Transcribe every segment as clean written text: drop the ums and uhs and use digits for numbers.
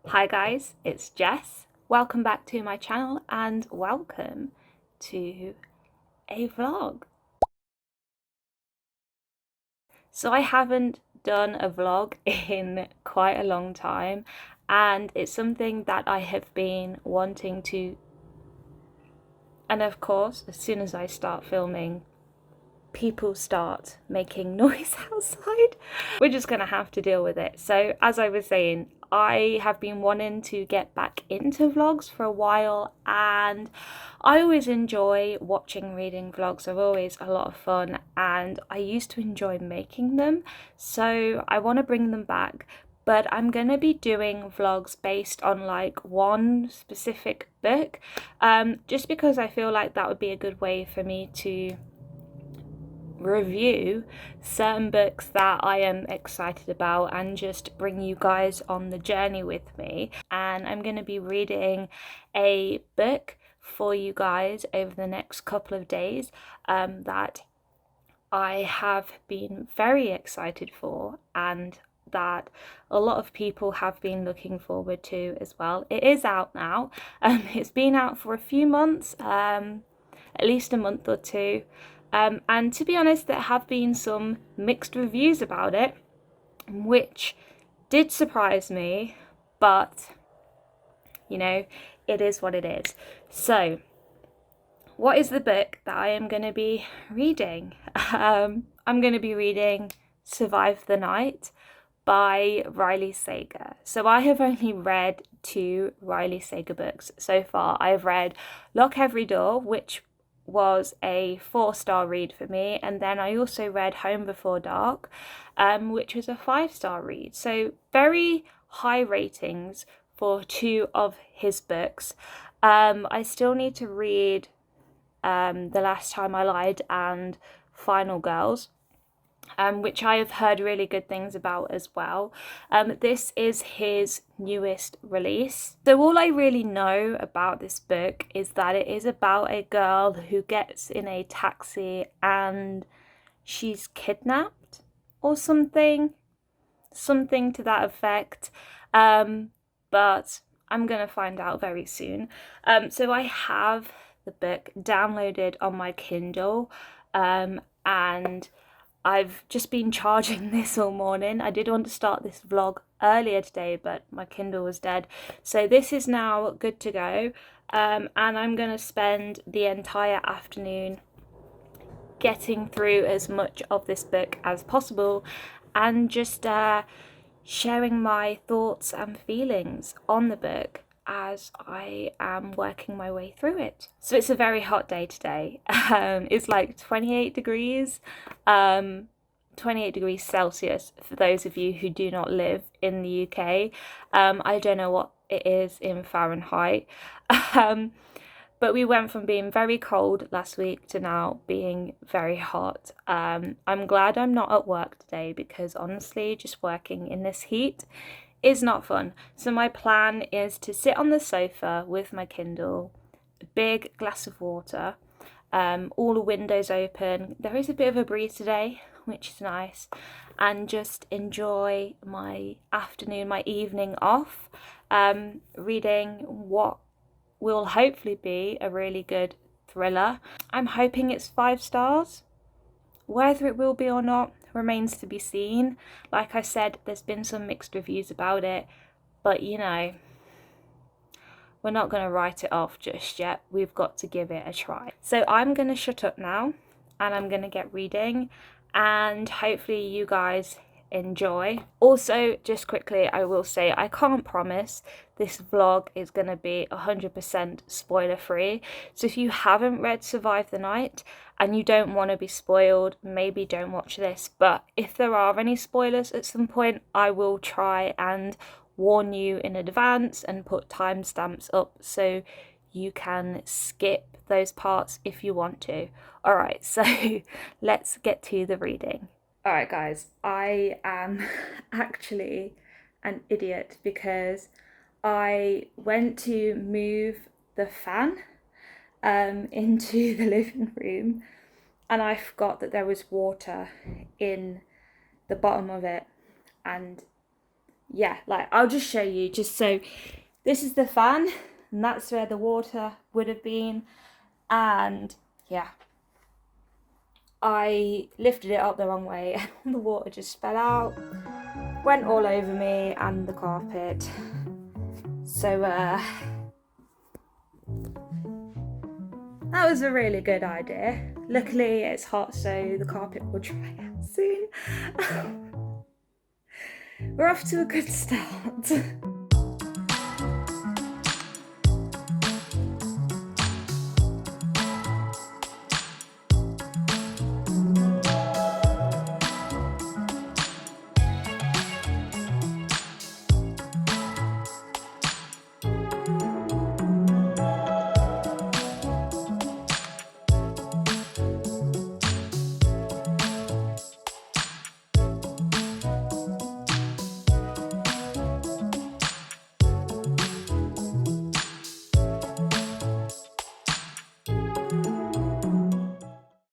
Hi guys, it's Jess. Welcome back to my channel and welcome to a vlog. So I haven't done a vlog in quite a long time and it's something that I have been wanting to, and of course as soon as I start filming people start making noise outside. We're just gonna have to deal with it. So as I was saying, I have been wanting to get back into vlogs for a while and I always enjoy watching reading vlogs. They're always a lot of fun and I used to enjoy making them, so I want to bring them back. But I'm going to be doing vlogs based on like one specific book, just because I feel like that would be a good way for me to review certain books that I am excited about and just bring you guys on the journey with me. And I'm going to be reading a book for you guys over the next couple of days that I have been very excited for and that a lot of people have been looking forward to as well. It is out now. It's been out for a few months, at least a month or two. And to be honest, there have been some mixed reviews about it, which did surprise me, but you know, it is what it is. So, what is the book that I am going to be reading? I'm going to be reading Survive the Night by Riley Sager. So I have only read two Riley Sager books so far. I've read Lock Every Door, which was a 4-star read for me, and then I also read Home Before Dark, which was a 5-star read. So very high ratings for two of his books. I still need to read The Last Time I Lied and Final Girls, which I have heard really good things about as well. This is his newest release. So all I really know about this book is that it is about a girl who gets in a taxi and she's kidnapped or something to that effect. But I'm gonna find out very soon. So I have the book downloaded on my Kindle, and I've just been charging this all morning. I did want to start this vlog earlier today, but my Kindle was dead. So this is now good to go. And I'm going to spend the entire afternoon getting through as much of this book as possible and just sharing my thoughts and feelings on the book as I am working my way through it. So it's a very hot day today. It's like 28 degrees, 28 degrees Celsius for those of you who do not live in the UK. I don't know what it is in Fahrenheit. But we went from being very cold last week to now being very hot. I'm glad I'm not at work today because honestly, just working in this heat is not fun. So my plan is to sit on the sofa with my Kindle, a big glass of water, all the windows open. There is a bit of a breeze today, which is nice, and just enjoy my afternoon, my evening off, reading what will hopefully be a really good thriller. I'm hoping it's 5 stars. Whether it will be or not remains to be seen. Like I said, there's been some mixed reviews about it, but you know, we're not going to write it off just yet. We've got to give it a try. So I'm going to shut up now and I'm going to get reading, and hopefully you guys enjoy. Also, just quickly, I will say I can't promise this vlog is going to be 100% spoiler free. So if you haven't read Survive the Night and you don't want to be spoiled, maybe don't watch this. But if there are any spoilers at some point, I will try and warn you in advance and put timestamps up so you can skip those parts if you want to. Alright, so let's get to the reading. Alright guys, I am actually an idiot because I went to move the fan into the living room and I forgot that there was water in the bottom of it, and yeah, like I'll just show you, just so this is the fan and that's where the water would have been. And yeah, I lifted it up the wrong way and the water just fell out, went all over me and the carpet. So that was a really good idea. Luckily it's hot, so the carpet will dry out soon. We're off to a good start.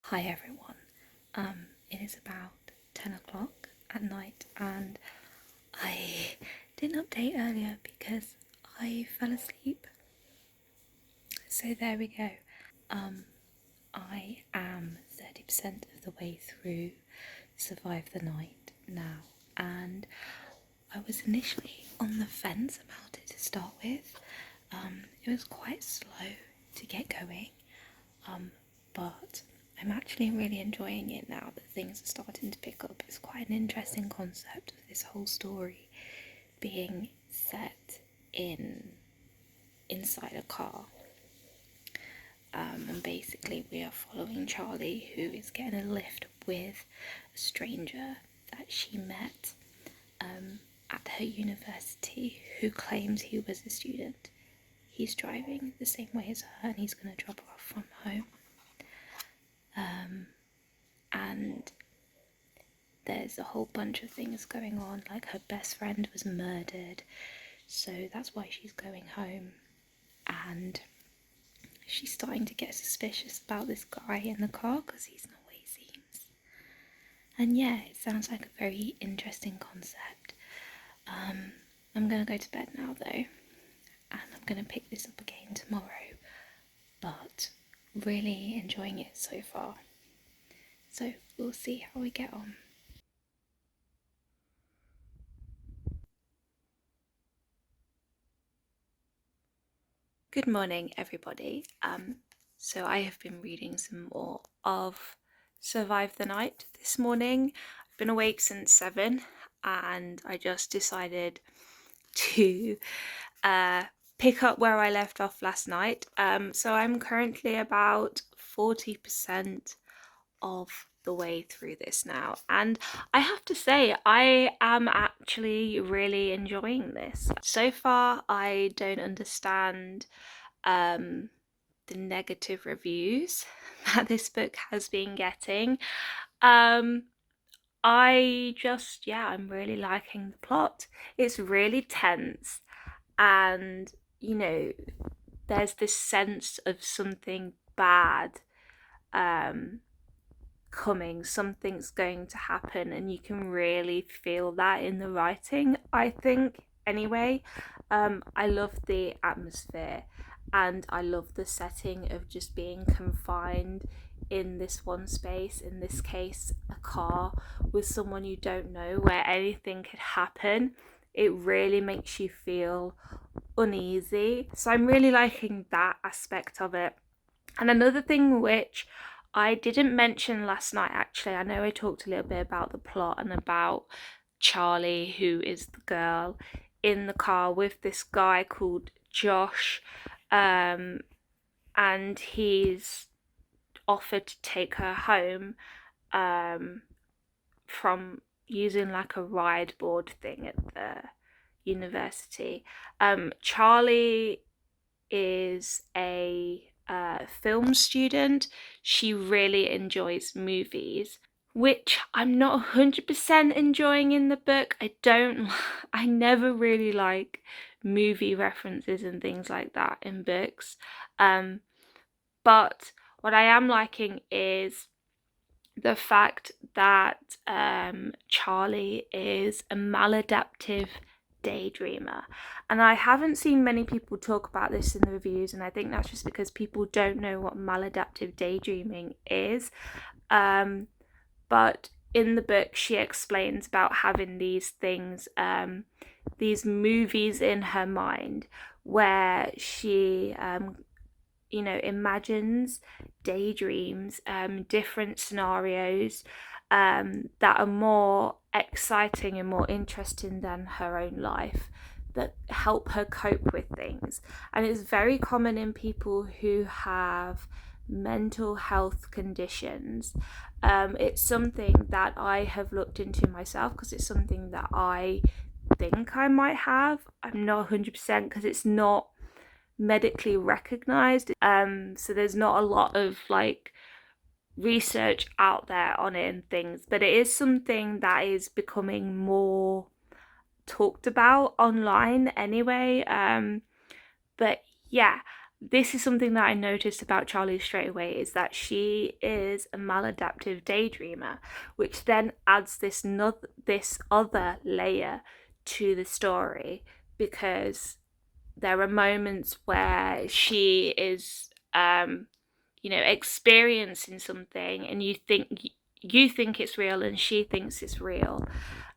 Hi everyone, it is about 10 o'clock at night and I didn't update earlier because I fell asleep. So there we go. I am 30% of the way through Survive the Night now, and I was initially on the fence about it to start with. It was quite slow to get going, but I'm actually really enjoying it now that things are starting to pick up. It's quite an interesting concept of this whole story being set inside a car. And basically we are following Charlie, who is getting a lift with a stranger that she met at her university, who claims he was a student. He's driving the same way as her and he's going to drop her off from home. And there's a whole bunch of things going on, like her best friend was murdered, so that's why she's going home. And she's starting to get suspicious about this guy in the car because he's not what he seems. And yeah, it sounds like a very interesting concept. I'm going to go to bed now though, and I'm going to pick this up again tomorrow, but really enjoying it so far. So we'll see how we get on. Good morning, everybody. So I have been reading some more of Survive the Night this morning. I've been awake since 7 and I just decided to pick up where I left off last night. So I'm currently about 40% of the way through this now, and I have to say I am actually really enjoying this. So far I don't understand the negative reviews that this book has been getting. I just, yeah, I'm really liking the plot. It's really tense, and you know, there's this sense of something bad coming, something's going to happen, and you can really feel that in the writing, I think, anyway. I love the atmosphere and I love the setting of just being confined in this one space, in this case a car, with someone you don't know, where anything could happen. It really makes you feel uneasy, so I'm really liking that aspect of it. And another thing which I didn't mention last night, actually, I know I talked a little bit about the plot and about Charlie, who is the girl in the car with this guy called Josh, and he's offered to take her home from using like a ride board thing at the university. Charlie is a film student. She really enjoys movies, which I'm not 100% enjoying in the book. I never really like movie references and things like that in books. But what I am liking is the fact that Charlie is a maladaptive daydreamer. And I haven't seen many people talk about this in the reviews, and I think that's just because people don't know what maladaptive daydreaming is. But in the book, she explains about having these things, these movies in her mind where she imagines, daydreams, different scenarios that are more exciting and more interesting than her own life, that help her cope with things. And it's very common in people who have mental health conditions. It's something that I have looked into myself because it's something that I think I might have. I'm not 100% because it's not medically recognized. So there's not a lot of like research out there on it and things, but it is something that is becoming more talked about online anyway. But yeah, this is something that I noticed about Charlie straight away, is that she is a maladaptive daydreamer, which then adds this other layer to the story, because there are moments where she is experiencing something, and you think it's real and she thinks it's real,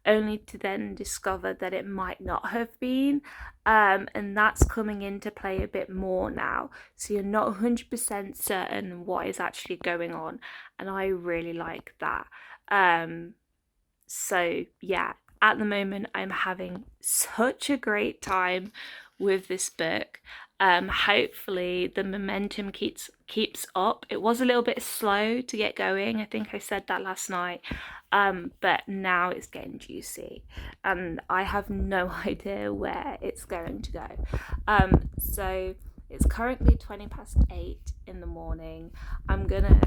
only to then discover that it might not have been. And that's coming into play a bit more now, so you're not 100% certain what is actually going on, and I really like that. So yeah, at the moment I'm having such a great time with this book. Hopefully the momentum keeps up. It was a little bit slow to get going, I think I said that last night, but now it's getting juicy and I have no idea where it's going to go. So it's currently 8:20 in the morning. I'm gonna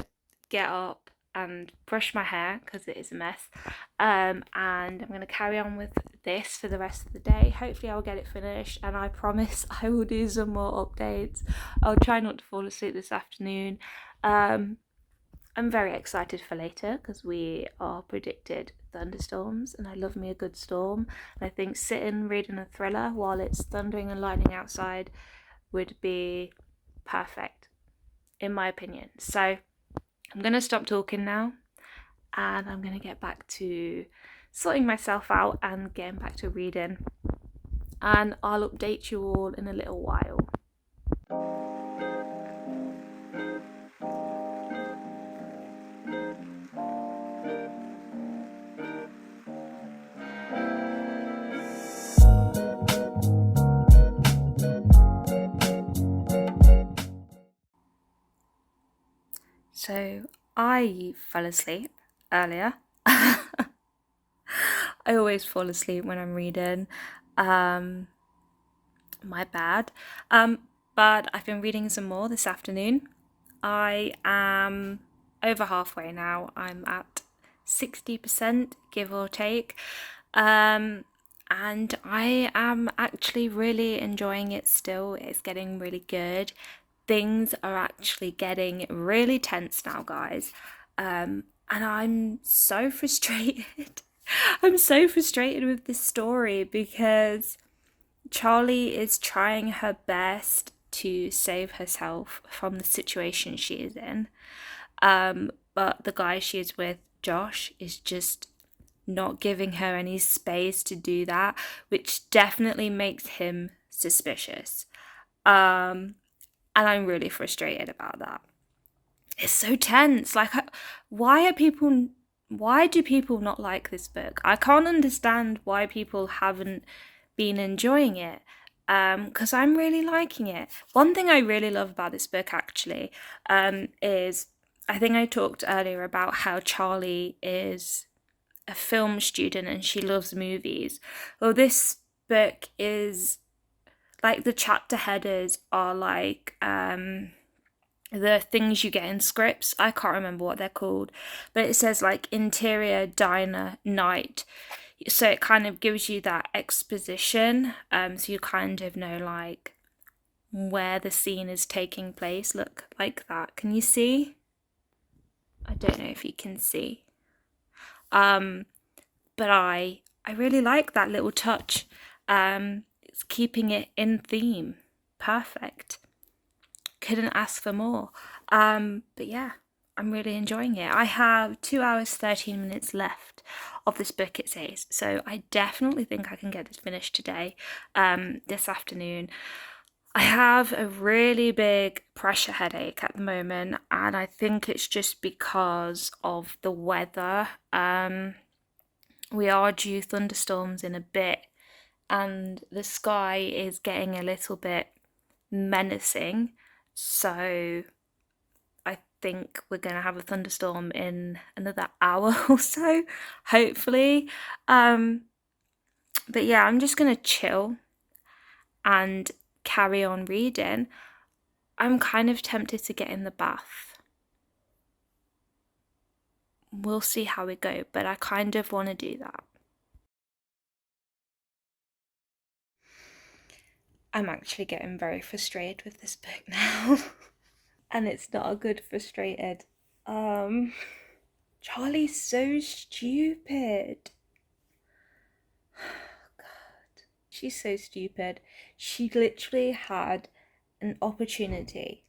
get up and brush my hair because it is a mess, and I'm going to carry on with this for the rest of the day. Hopefully I'll get it finished, and I promise I will do some more updates. I'll try not to fall asleep this afternoon. I'm very excited for later because we are predicted thunderstorms, and I love me a good storm, and I think sitting reading a thriller while it's thundering and lightning outside would be perfect in my opinion. So I'm going to stop talking now, and I'm going to get back to sorting myself out and getting back to reading, and I'll update you all in a little while. So I fell asleep earlier. I always fall asleep when I'm reading. My bad. But I've been reading some more this afternoon. I am over halfway now. I'm at 60%, give or take. And I am actually really enjoying it still. It's getting really good. Things are actually getting really tense now, guys. And I'm so frustrated. I'm so frustrated with this story because Charlie is trying her best to save herself from the situation she is in. But the guy she is with, Josh, is just not giving her any space to do that, which definitely makes him suspicious. And I'm really frustrated about that. It's so tense. Like, why do people not like this book? I can't understand why people haven't been enjoying it, because I'm really liking it. One thing I really love about this book actually, is, I think I talked earlier about how Charlie is a film student and she loves movies. Well, this book is like, the chapter headers are like the things you get in scripts. I can't remember what they're called, but it says like interior diner night, so it kind of gives you that exposition, so you kind of know like where the scene is taking place. Look, like that. Can you see? I don't know if you can see. But I really like that little touch. It's keeping it in theme. Perfect. Couldn't ask for more. But yeah, I'm really enjoying it. I have 2 hours 13 minutes left of this book, it says, so I definitely think I can get this finished today, this afternoon. I have a really big pressure headache at the moment, and I think it's just because of the weather. We are due thunderstorms in a bit, and the sky is getting a little bit menacing, so I think we're going to have a thunderstorm in another hour or so, hopefully. But yeah, I'm just going to chill and carry on reading. I'm kind of tempted to get in the bath. We'll see how we go, but I kind of want to do that. I'm actually getting very frustrated with this book now. And it's not a good frustrated. Charlie's so stupid. God, she's so stupid. She literally had an opportunity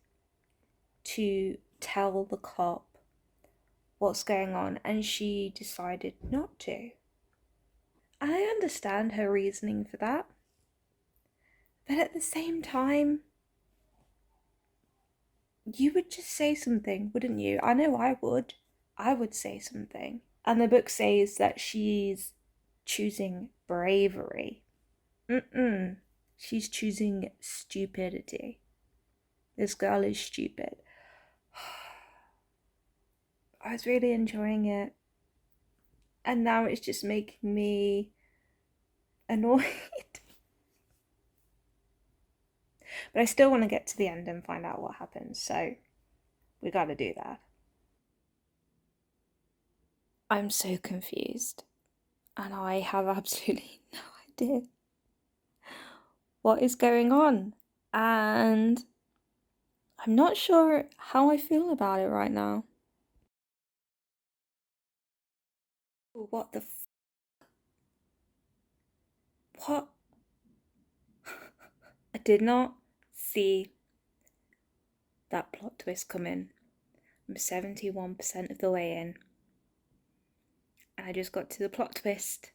to tell the cop what's going on, and she decided not to. I understand her reasoning for that, but at the same time, you would just say something, wouldn't you? I know I would. I would say something. And the book says that she's choosing bravery. She's choosing stupidity. This girl is stupid. I was really enjoying it. And now it's just making me annoyed. But I still want to get to the end and find out what happens, so we gotta do that. I'm so confused, and I have absolutely no idea what is going on, and I'm not sure how I feel about it right now. What the what? I did not see that plot twist come in. I'm 71% of the way in, and I just got to the plot twist,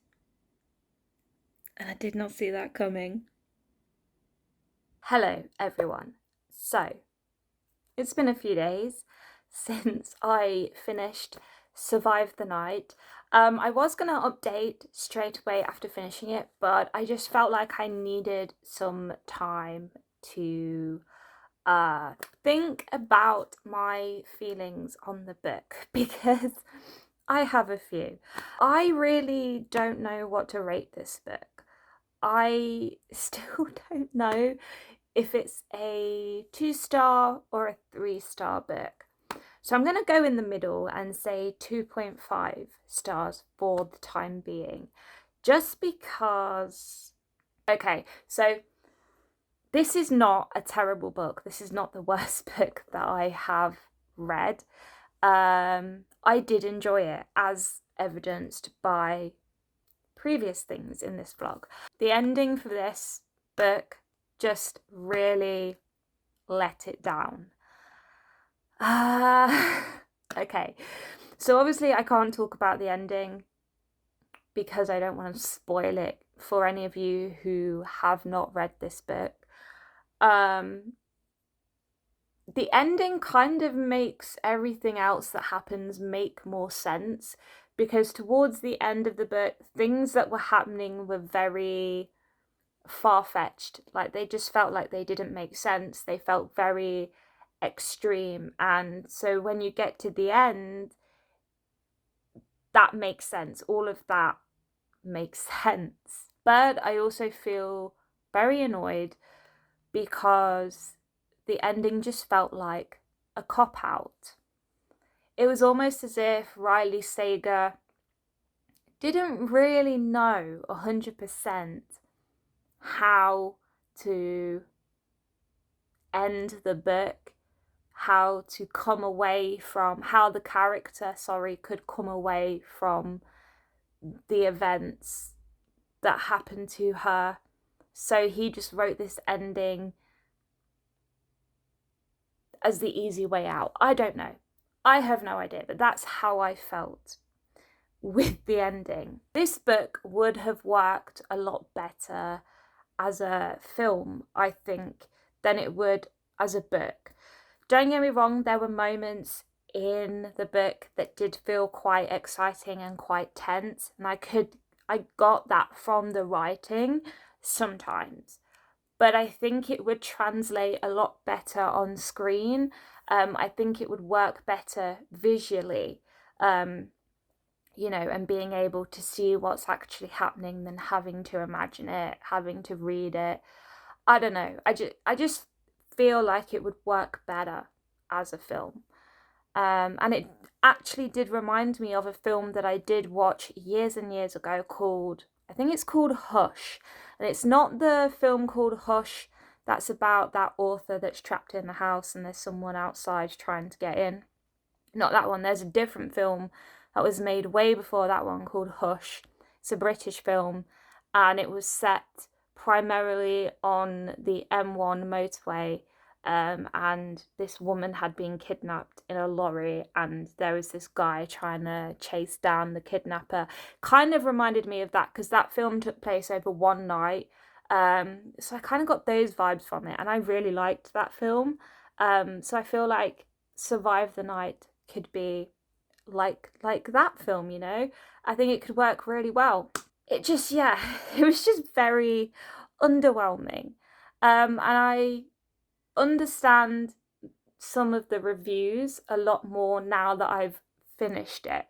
and I did not see that coming. Hello everyone. So, it's been a few days since I finished Survive the Night. I was going to update straight away after finishing it, but I just felt like I needed some time to think about my feelings on the book because I have a few. I really don't know what to rate this book. I still don't know if it's a 2-star or a 3-star book. So I'm going to go in the middle and say 2.5 stars for the time being, just because. Okay, so this is not a terrible book. This is not the worst book that I have read. I did enjoy it, as evidenced by previous things in this vlog. The ending for this book just really let it down. Okay, so obviously I can't talk about the ending because I don't want to spoil it for any of you who have not read this book. The ending kind of makes everything else that happens make more sense, because towards the end of the book, things that were happening were very far-fetched. Like, they just felt like they didn't make sense. They felt very extreme, and so when you get to the end, that makes sense. All of that makes sense. But I also feel very annoyed because the ending just felt like a cop-out. It was almost as if Riley Sager didn't really know 100% how to end the book, how to come away from, how the character, could come away from the events that happened to her So he just wrote this ending as the easy way out. I don't know. I have no idea, but that's how I felt with the ending. This book would have worked a lot better as a film, I think, than it would as a book. Don't get me wrong, there were moments in the book that did feel quite exciting and quite tense, and I got that from the writing sometimes. But I think it would translate a lot better on screen. I think it would work better visually, and being able to see what's actually happening than having to imagine it, having to read it. I don't know. I just feel like it would work better as a film. And it actually did remind me of a film that I did watch years and years ago called, I think it's called Hush. And it's not the film called Hush that's about that author that's trapped in the house and there's someone outside trying to get in. Not that one. There's a different film that was made way before that one called Hush. It's a British film, and it was set primarily on the M1 motorway. And this woman had been kidnapped in a lorry, and there was this guy trying to chase down the kidnapper. Kind of reminded me of that because that film took place over one night. So I kind of got those vibes from it, and I really liked that film. So I feel like Survive the Night could be like that film, I think it could work really well. It just, yeah, it was just very underwhelming. And I understand some of the reviews a lot more now that I've finished it,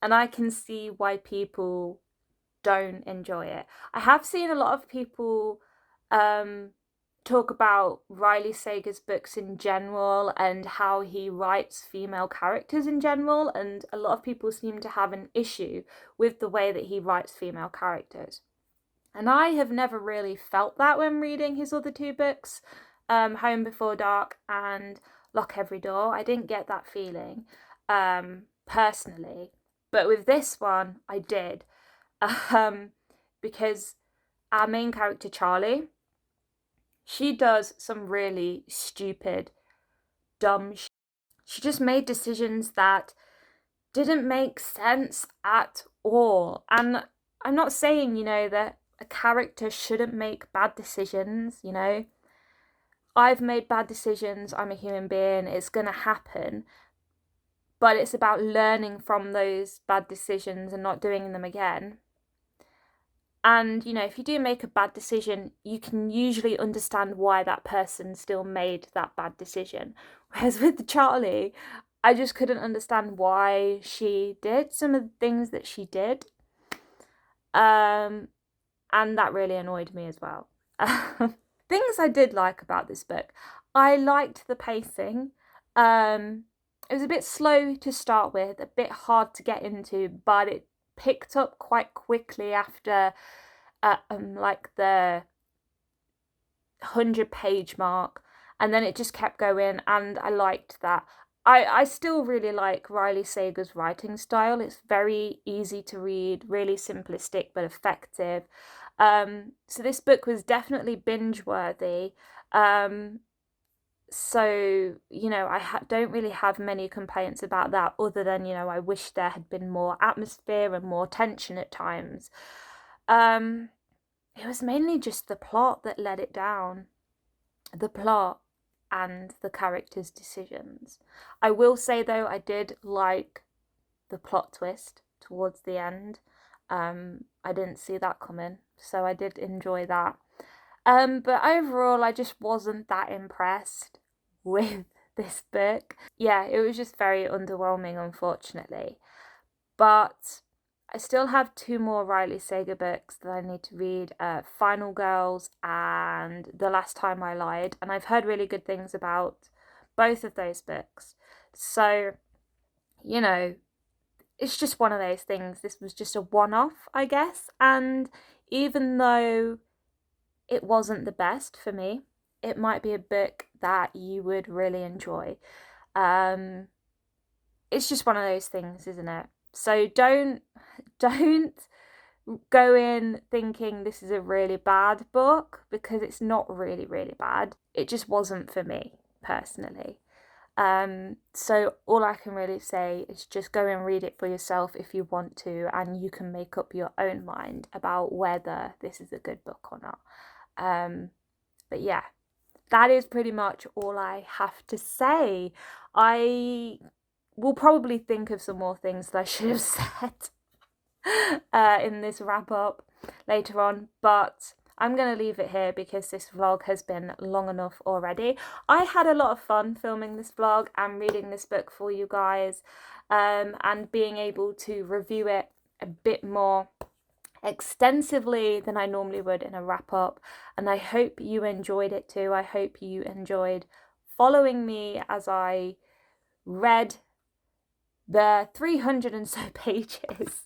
and I can see why people don't enjoy it. I have seen a lot of people talk about Riley Sager's books in general and how he writes female characters in general, and a lot of people seem to have an issue with the way that he writes female characters. And I have never really felt that when reading his other two books, Home Before Dark and Lock Every Door. I didn't get that feeling personally, but with this one I did, because our main character Charlie, she does some really stupid, dumb shit. She just made decisions that didn't make sense at all. And I'm not saying, that a character shouldn't make bad decisions, I've made bad decisions, I'm a human being, it's gonna happen. But it's about learning from those bad decisions and not doing them again. And, if you do make a bad decision, you can usually understand why that person still made that bad decision. Whereas with Charlie, I just couldn't understand why she did some of the things that she did. And that really annoyed me as well. Things I did like about this book. I liked the pacing. It was a bit slow to start with, a bit hard to get into, but it picked up quite quickly after like the 100-page mark, and then it just kept going, and I liked that. I still really like Riley Sager's writing style. It's very easy to read, really simplistic but effective. So this book was definitely binge worthy. So, I don't really have many complaints about that, other than, I wish there had been more atmosphere and more tension at times. It was mainly just the plot that let it down. The plot and the characters' decisions. I will say, though, I did like the plot twist towards the end. I didn't see that coming, so I did enjoy that. But overall, I just wasn't that impressed with this book. Yeah, it was just very underwhelming, unfortunately. But I still have two more Riley Sager books that I need to read, Final Girls and The Last Time I Lied, and I've heard really good things about both of those books. So, it's just one of those things. This was just a one-off, I guess, and even though it wasn't the best for me, it might be a book that you would really enjoy. It's just one of those things, isn't it? So don't go in thinking this is a really bad book, because it's not really, really bad. It just wasn't for me personally. So all I can really say is just go and read it for yourself if you want to, and you can make up your own mind about whether this is a good book or not. But yeah, that is pretty much all I have to say. I will probably think of some more things that I should have said in this wrap up later on, but I'm going to leave it here because this vlog has been long enough already. I had a lot of fun filming this vlog and reading this book for you guys, and being able to review it a bit more extensively than I normally would in a wrap up. And I hope you enjoyed it too. I hope you enjoyed following me as I read the 300 and so pages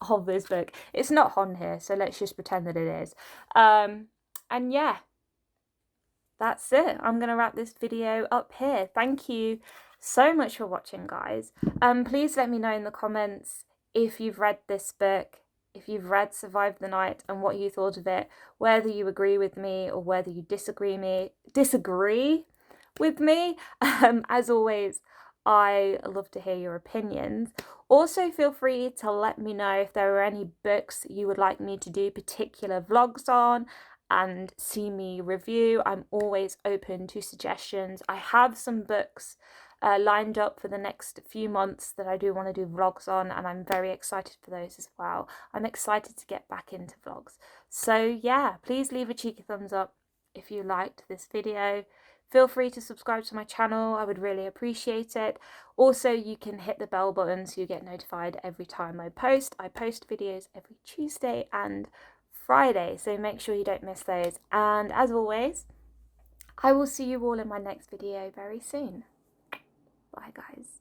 of this book. It's not on here, so let's just pretend that it is. And yeah, that's it. I'm gonna wrap this video up here. Thank you so much for watching, guys. Please let me know in the comments if you've read this book, if you've read Survive the Night, and what you thought of it, whether you agree with me or whether you disagree with me. As always, I love to hear your opinions. Also, feel free to let me know if there are any books you would like me to do particular vlogs on and see me review. I'm always open to suggestions. I have some books lined up for the next few months that I do want to do vlogs on, and I'm very excited for those as well. I'm excited to get back into vlogs. So yeah, please leave a cheeky thumbs up if you liked this video. Feel free to subscribe to my channel, I would really appreciate it. Also, you can hit the bell button so you get notified every time I post. I post videos every Tuesday and Friday, so make sure you don't miss those. And as always, I will see you all in my next video very soon. Bye guys.